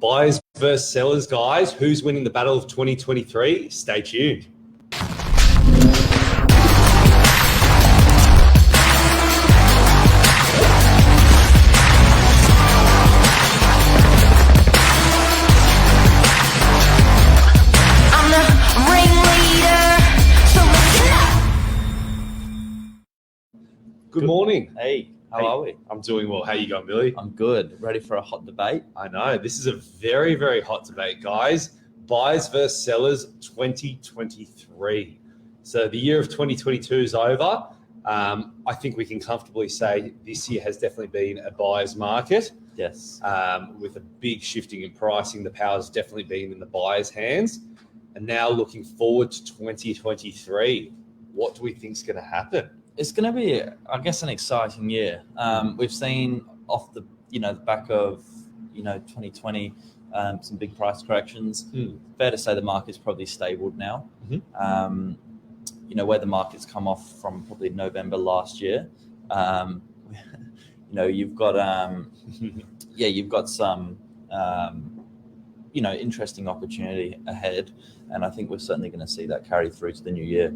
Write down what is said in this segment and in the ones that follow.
Buyers versus sellers, guys. Who's winning the battle of 2023? Stay tuned. Good morning. Hey, how are we? I'm doing well. How you going, Billy? I'm good. Ready for a hot debate? I know. This is a very, very hot debate, guys. Buyers versus sellers 2023. So the year of 2022 is over. I think we can comfortably say this year has definitely been a buyer's market. Yes. With a big shifting in pricing, the power's definitely been in the buyer's hands. And now looking forward to 2023, what do we think is going to happen? It's going to be, I guess, an exciting year. We've seen off the back of 2020 some big price corrections. Fair to say the market's probably stabled now. Where the market's come off from probably November last year. You've got you've got some interesting opportunity ahead, and I think we're certainly going to see that carry through to the new year.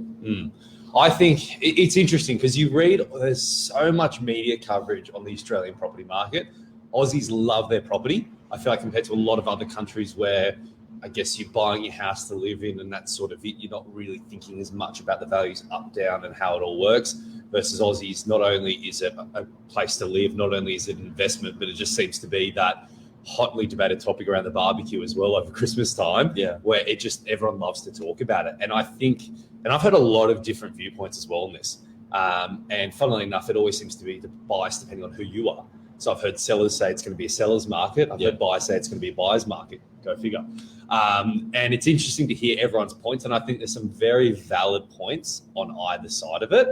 I think it's interesting because you read, there's so much media coverage on the Australian property market. Aussies love their property. I feel like compared to a lot of other countries where I guess you're buying your house to live in and that's sort of it, you're not really thinking as much about the values up, down and how it all works. Versus Aussies, not only is it a place to live, not only is it an investment, but it just seems to be that hotly debated topic around the barbecue as well over Christmas time, where it just, everyone loves to talk about it. And I think, and I've heard a lot of different viewpoints as well on this. And funnily enough, it always seems to be biased depending on who you are. So I've heard sellers say it's going to be a seller's market. I've heard buyers say it's going to be a buyer's market. Go figure. And it's interesting to hear everyone's points. And I think there's some very valid points on either side of it.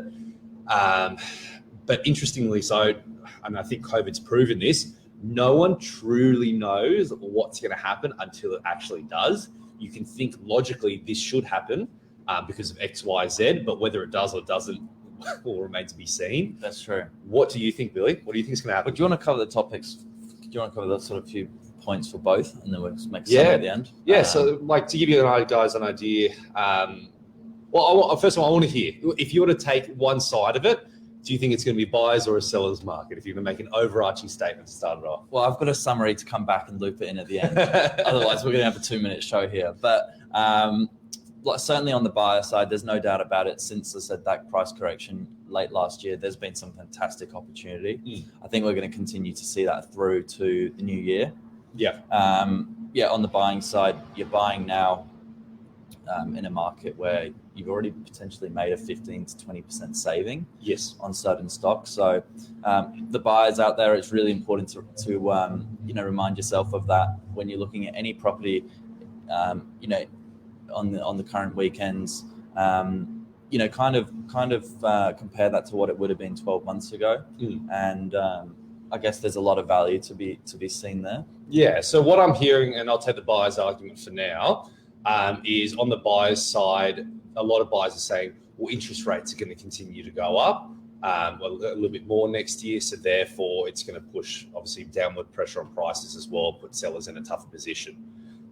But interestingly so, I think COVID's proven this. No one truly knows what's going to happen until it actually does. You can think logically this should happen because of X, Y, Z, but whether it does or doesn't will remain to be seen. That's true. What do you think, Billy? What do you think is going to happen? Do you want to cover the topics? Do you want to cover the sort of few points for both, and then we'll make some at the end? Yeah. So, like, to give you guys an idea. First of all, I want to hear if you were to take one side of it. Do you think it's going to be buyers or a seller's market? If you're going to make an overarching statement to start it off. Well, I've got a summary to come back and loop it in at the end. Otherwise, we're going to have a 2-minute show here. But certainly on the buyer side, there's no doubt about it. Since I said that price correction late last year, there's been some fantastic opportunity. I think we're going to continue to see that through to the new year. Yeah. On the buying side, you're buying now in a market where you've already potentially made a 15 to 20% saving on certain stocks. So the buyers out there, it's really important to remind yourself of that when you're looking at any property, on the current weekends, kind of compare that to what it would have been 12 months ago. And I guess there's a lot of value to be seen there. Yeah. So what I'm hearing, and I'll take the buyer's argument for now, is on the buyer's side, a lot of buyers are saying, well, interest rates are going to continue to go up a little bit more next year. So therefore, it's going to push, obviously, downward pressure on prices as well, put sellers in a tougher position.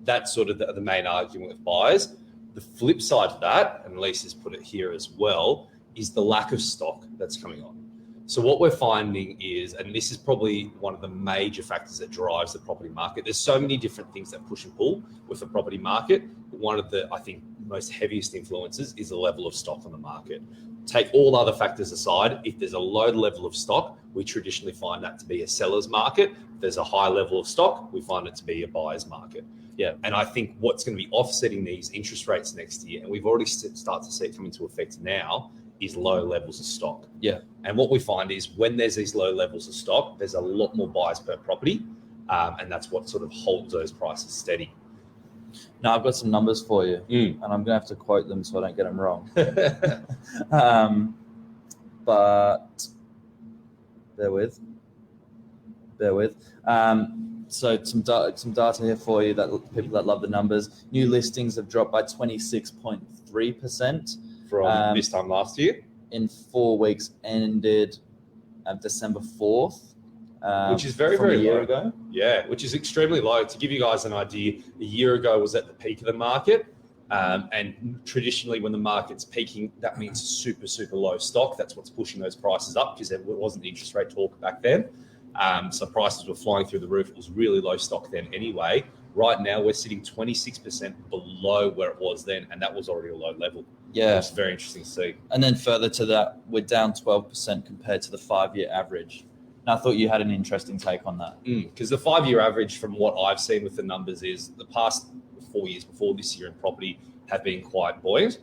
That's sort of the main argument with buyers. The flip side of that, and Lisa's put it here as well, is the lack of stock that's coming on. So what we're finding is, and this is probably one of the major factors that drives the property market. There's so many different things that push and pull with the property market. One of the, I think, most heaviest influences is the level of stock on the market. Take all other factors aside, if there's a low level of stock, we traditionally find that to be a seller's market. If there's a high level of stock, we find it to be a buyer's market. Yeah, and I think what's going to be offsetting these interest rates next year, and we've already started to see it come into effect now, is low levels of stock. Yeah. And what we find is when there's these low levels of stock, there's a lot more buyers per property. And that's what sort of holds those prices steady. Now, I've got some numbers for you, and I'm going to have to quote them so I don't get them wrong. But bear with. So some data here for you, that people that love the numbers. New listings have dropped by 26.3%. From this time last year? In 4 weeks ended December 4th. which is very, from very a year low. ago. Yeah, which is extremely low. To give you guys an idea, a year ago was at the peak of the market. And traditionally, when the market's peaking, that means super, super low stock. That's what's pushing those prices up because there wasn't the interest rate talk back then. So prices were flying through the roof. It was really low stock then anyway. Right now, we're sitting 26% below where it was then, and that was already a low level. Yeah. It's very interesting to see. And then further to that, we're down 12% compared to the 5-year average. And I thought you had an interesting take on that. Because the 5-year average, from what I've seen with the numbers, is the past 4 years before this year in property have been quite buoyant.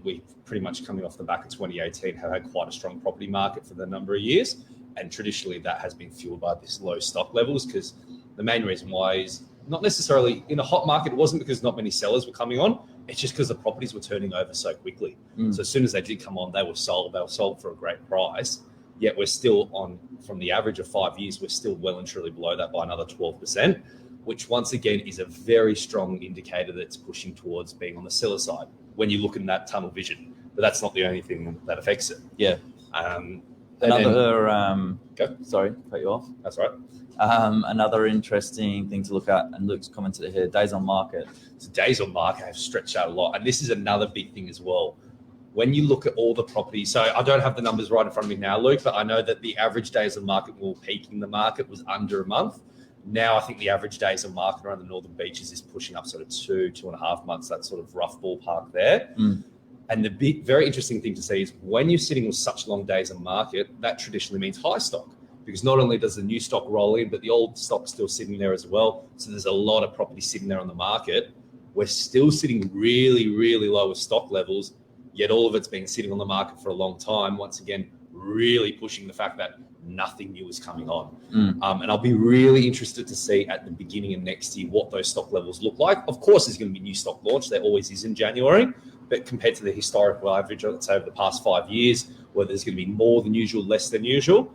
We pretty much coming off the back of 2018 have had quite a strong property market for the number of years. And traditionally that has been fueled by this low stock levels, because the main reason why is not necessarily in a hot market. It wasn't because not many sellers were coming on. It's just because the properties were turning over so quickly. So as soon as they did come on, they were sold. They were sold for a great price. Yet we're still on, from the average of 5 years, we're still well and truly below that by another 12%, which once again is a very strong indicator that's pushing towards being on the seller side when you look in that tunnel vision. But that's not the only thing that affects it. Yeah. Sorry, cut you off. That's right. Another interesting thing to look at, and Luke's commented here, days on market. So days on market have stretched out a lot. And this is another big thing as well. When you look at all the properties, so I don't have the numbers right in front of me now, Luke, but I know that the average days on market when we were peaking the market was under a month. Now I think the average days on market around the Northern Beaches is pushing up sort of 2.5 months, that sort of rough ballpark there. And the very interesting thing to see is when you're sitting with such long days on market, that traditionally means high stock, because not only does the new stock roll in, but the old stock's still sitting there as well. So there's a lot of property sitting there on the market. We're still sitting really, really low with stock levels, yet all of it's been sitting on the market for a long time. Once again, really pushing the fact that nothing new is coming on. And I'll be really interested to see at the beginning of next year what those stock levels look like. Of course, there's going to be new stock launch. There always is in January. But compared to the historical average, let's say over the past 5 years, where there's going to be more than usual, less than usual,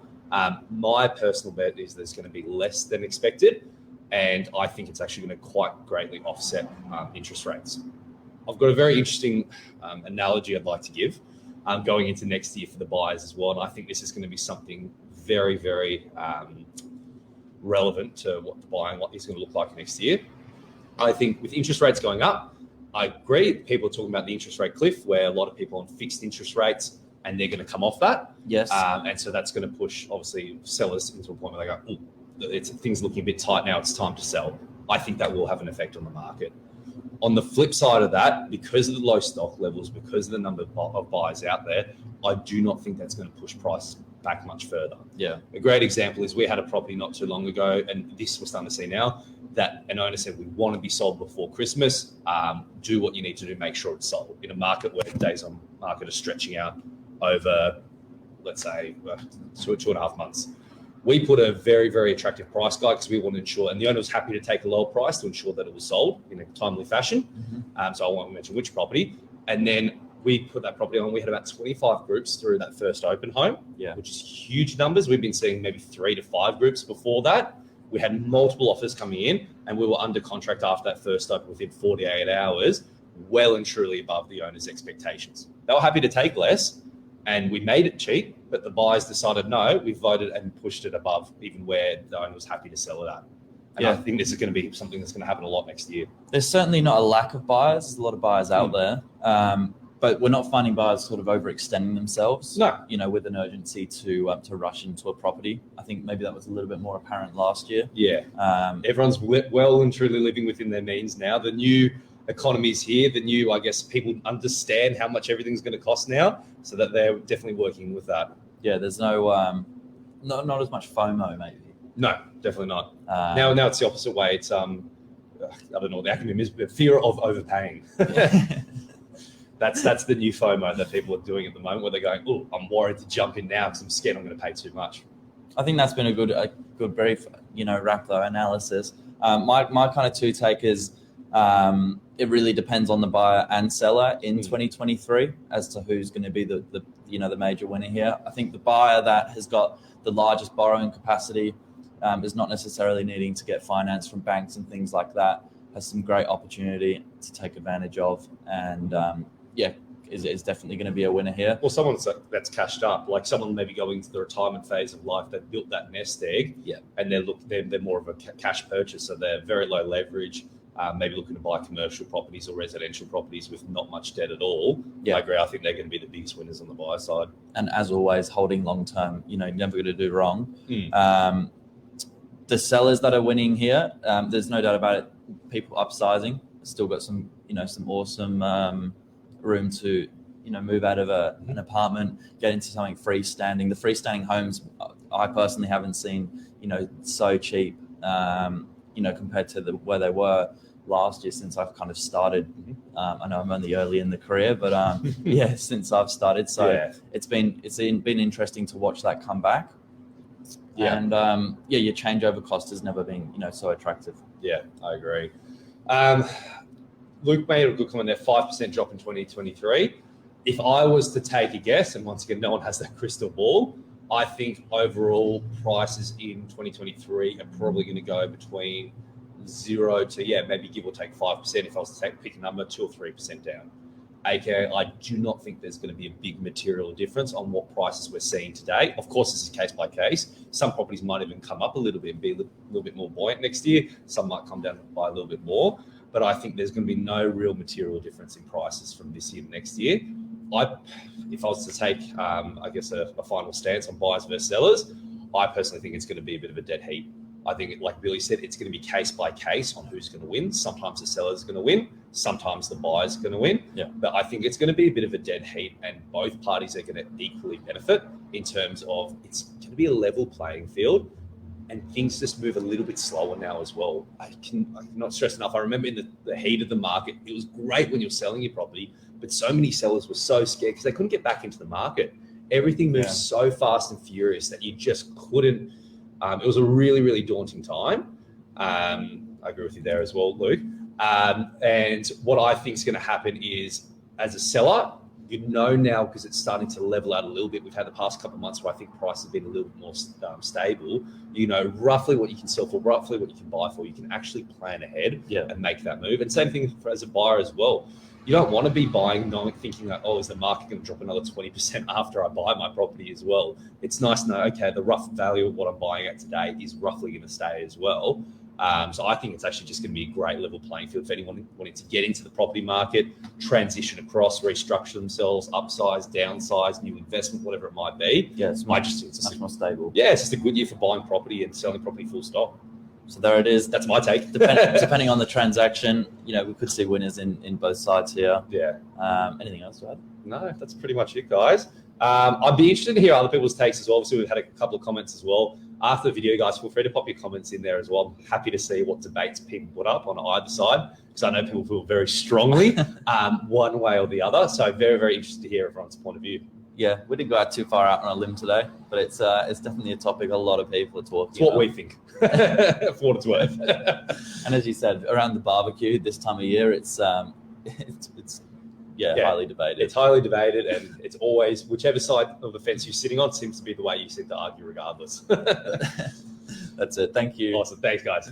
my personal bet is there's going to be less than expected. And I think it's actually going to quite greatly offset interest rates. I've got a very interesting analogy I'd like to give going into next year for the buyers as well. And I think this is going to be something very, very relevant to what the buying is going to look like next year. I think with interest rates going up, I agree. People are talking about the interest rate cliff, where a lot of people on fixed interest rates, and they're going to come off that. Yes. And so that's going to push, obviously, sellers into a point where they go, things looking a bit tight now, it's time to sell. I think that will have an effect on the market. On the flip side of that, because of the low stock levels, because of the number of buyers out there, I do not think that's going to push prices back much further. Yeah. A great example is we had a property not too long ago, and this we're starting to see now, that an owner said, we want to be sold before Christmas. Do what you need to do, make sure it's sold in a market where days on market are stretching out over, let's say, 2.5 months. We put a very, very attractive price guide because we want to ensure, and the owner was happy to take a lower price to ensure that it was sold in a timely fashion. So I won't mention which property. And then we put that property on. We had about 25 groups through that first open home, which is huge numbers. We've been seeing maybe 3 to 5 groups before that. We had multiple offers coming in, and we were under contract after that first open within 48 hours, well and truly above the owner's expectations. They were happy to take less, and we made it cheap, but the buyers decided no. We voted and pushed it above even where the owner was happy to sell it at. And I think this is going to be something that's going to happen a lot next year. There's certainly not a lack of buyers. There's a lot of buyers out there. But we're not finding buyers sort of overextending themselves. No. With an urgency to rush into a property. I think maybe that was a little bit more apparent last year. Yeah. Everyone's well and truly living within their means now. The new economy's here. The new, I guess, people understand how much everything's going to cost now, so that they're definitely working with that. Yeah. There's no, not as much FOMO maybe. No, definitely not. Now it's the opposite way. It's I don't know what the acronym is, but fear of overpaying. That's the new FOMO that people are doing at the moment, where they're going, "Oh, I'm worried to jump in now because I'm scared I'm going to pay too much." I think that's been a good brief, wrap though analysis. My kind of two take is it really depends on the buyer and seller in 2023 as to who's going to be the major winner here. I think the buyer that has got the largest borrowing capacity is not necessarily needing to get finance from banks and things like that. Has some great opportunity to take advantage of, and is definitely going to be a winner here. Well, someone that's cashed up, like someone maybe going into the retirement phase of life that built that nest egg, and they're more of a cash purchase, so they're very low leverage, maybe looking to buy commercial properties or residential properties with not much debt at all. I agree. I think they're going to be the biggest winners on the buy side. And as always, holding long term, you're never going to do wrong. The sellers that are winning here, there's no doubt about it. People upsizing, still got some awesome room to move out of an apartment, get into something freestanding. The freestanding homes, I personally haven't seen so cheap compared to where they were last year since I've kind of started. I know I'm only early in the career, but since I've started, so it's been interesting to watch that come back. And your changeover cost has never been so attractive. I agree. Luke made a good comment there, 5% drop in 2023. If I was to take a guess, and once again, no one has that crystal ball, I think overall prices in 2023 are probably going to go between 0 to, maybe give or take 5%. If I was to pick a number, 2 or 3% down. AKA, I do not think there's going to be a big material difference on what prices we're seeing today. Of course, this is case by case. Some properties might even come up a little bit and be a little bit more buoyant next year. Some might come down by a little bit more. But I think there's going to be no real material difference in prices from this year to next year. If I was to take, a final stance on buyers versus sellers, I personally think it's going to be a bit of a dead heat. I think, like Billy said, it's going to be case by case on who's going to win. Sometimes the seller's going to win. Sometimes the buyer's going to win. But I think it's going to be a bit of a dead heat, and both parties are going to equally benefit in terms of it's going to be a level playing field, and things just move a little bit slower now as well. I cannot stress enough. I remember in the heat of the market, it was great when you're selling your property, but so many sellers were so scared because they couldn't get back into the market. Everything moved so fast and furious that you just couldn't. It was a really, really daunting time. I agree with you there as well, Luke. And what I think is going to happen is, as a seller, now because it's starting to level out a little bit. We've had the past couple of months where I think prices have been a little bit more stable. Roughly what you can sell for, roughly what you can buy for. You can actually plan ahead and make that move. And same thing as a buyer as well. You don't want to be buying thinking that, is the market going to drop another 20% after I buy my property as well? It's nice to know, okay, the rough value of what I'm buying at today is roughly going to stay as well. So I think it's actually just going to be a great level playing field for anyone wanting to get into the property market, transition across, restructure themselves, upsize, downsize, new investment, whatever it might be. It's much more stable. It's just a good year for buying property and selling property full stop. So there it is. That's my take. Depending on the transaction, we could see winners in both sides here. Anything else to add? No, that's pretty much it, guys. I'd be interested to hear other people's takes as well. Obviously, we've had a couple of comments as well. After the video, guys, feel free to pop your comments in there as well. I'm happy to see what debates people put up on either side, because I know people feel very strongly one way or the other. So very, very interested to hear everyone's point of view. Yeah, we didn't go out too far out on a limb today, but it's definitely a topic a lot of people are talking about. It's what we think, for what it's worth. And as you said, around the barbecue this time of year, it's highly debated. It's highly debated, and it's always whichever side of the fence you're sitting on seems to be the way you seem to argue regardless. That's it. Thank you. Awesome. Thanks, guys.